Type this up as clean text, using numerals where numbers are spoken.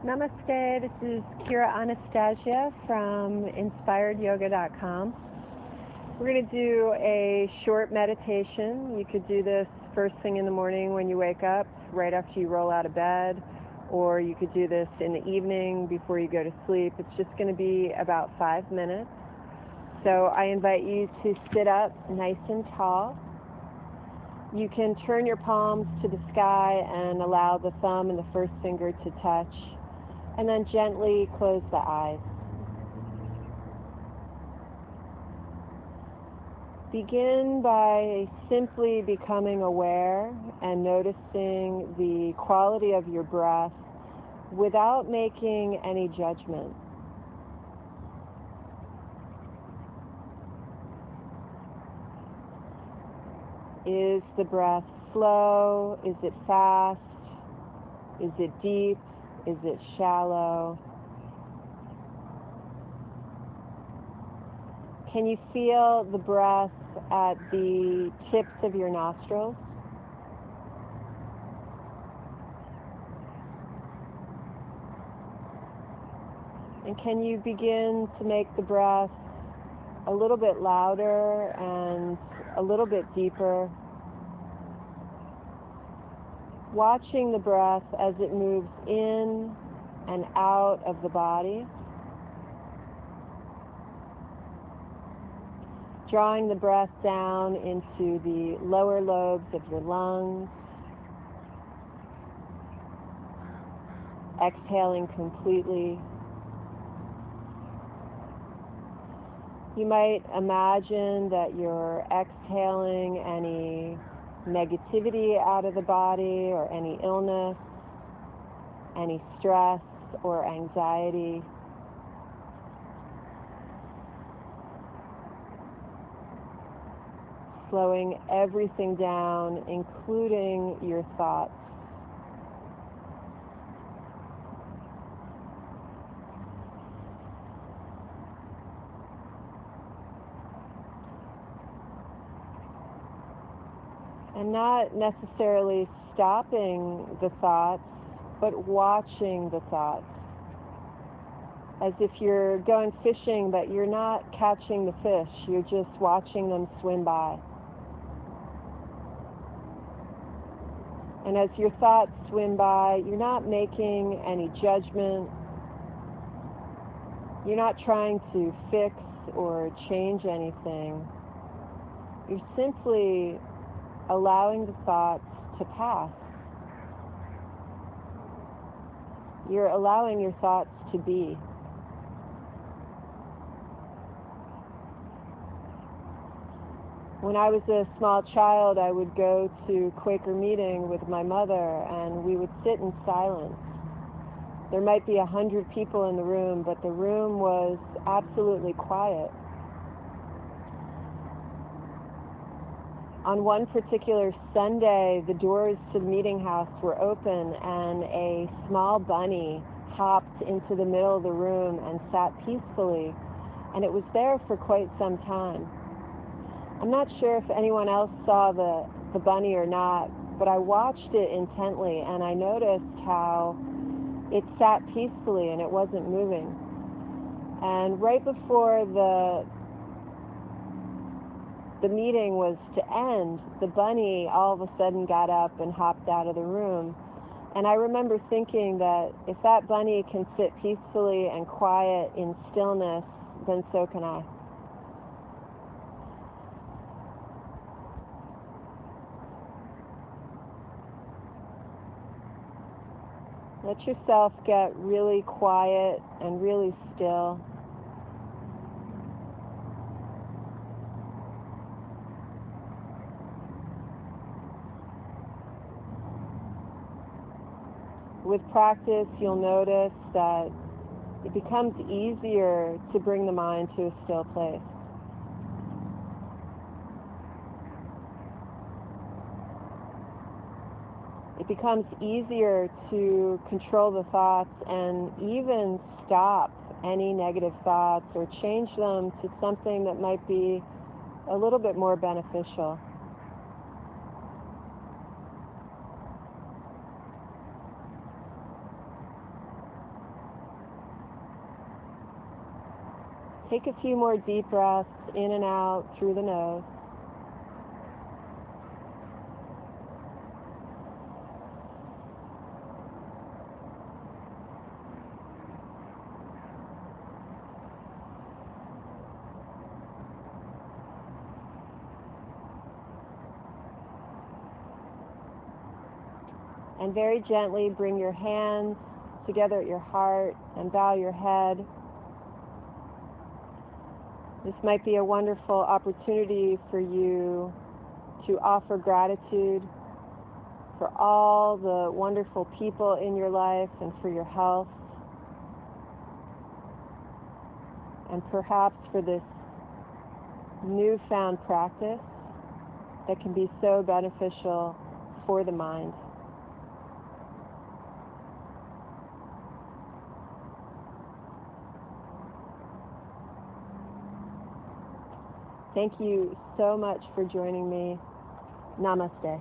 Namaste, this is Kyra Anastasia from InspiredYoga.com. We're going to do a short meditation. You could do this first thing in the morning when you wake up, right after you roll out of bed, or you could do this in the evening before you go to sleep. It's just going to be about 5 minutes. So I invite you to sit up nice and tall. You can turn your palms to the sky and allow the thumb and the first finger to touch, and then gently close the eyes. Begin by simply becoming aware and noticing the quality of your breath without making any judgment. Is the breath slow? Is it fast? Is it deep? Is it shallow? Can you feel the breath at the tips of your nostrils? And can you begin to make the breath a little bit louder and a little bit deeper? Watching the breath as it moves in and out of the body. Drawing the breath down into the lower lobes of your lungs. Exhaling completely. You might imagine that you're exhaling any negativity out of the body, or any illness, any stress or anxiety. Slowing everything down, including your thoughts. And not necessarily stopping the thoughts, but watching the thoughts. As if you're going fishing, but you're not catching the fish, you're just watching them swim by. And as your thoughts swim by, you're not making any judgment. You're not trying to fix or change anything. You're simply allowing the thoughts to pass. You're allowing your thoughts to be. When I was a small child, I would go to Quaker meeting with my mother, and we would sit in silence. There might be 100 people in the room, but the room was absolutely quiet. On one particular Sunday, the doors to the meeting house were open, and a small bunny hopped into the middle of the room and sat peacefully, and it was there for quite some time. I'm not sure if anyone else saw the bunny or not, but I watched it intently, and I noticed how it sat peacefully and it wasn't moving. And right before the meeting was to end, the bunny all of a sudden got up and hopped out of the room. And I remember thinking that if that bunny can sit peacefully and quiet in stillness, then so can I. Let yourself get really quiet and really still. With practice, you'll notice that it becomes easier to bring the mind to a still place. It becomes easier to control the thoughts and even stop any negative thoughts or change them to something that might be a little bit more beneficial. Take a few more deep breaths in and out through the nose. And very gently bring your hands together at your heart and bow your head. This might be a wonderful opportunity for you to offer gratitude for all the wonderful people in your life and for your health. And perhaps for this newfound practice that can be so beneficial for the mind. Thank you so much for joining me. Namaste.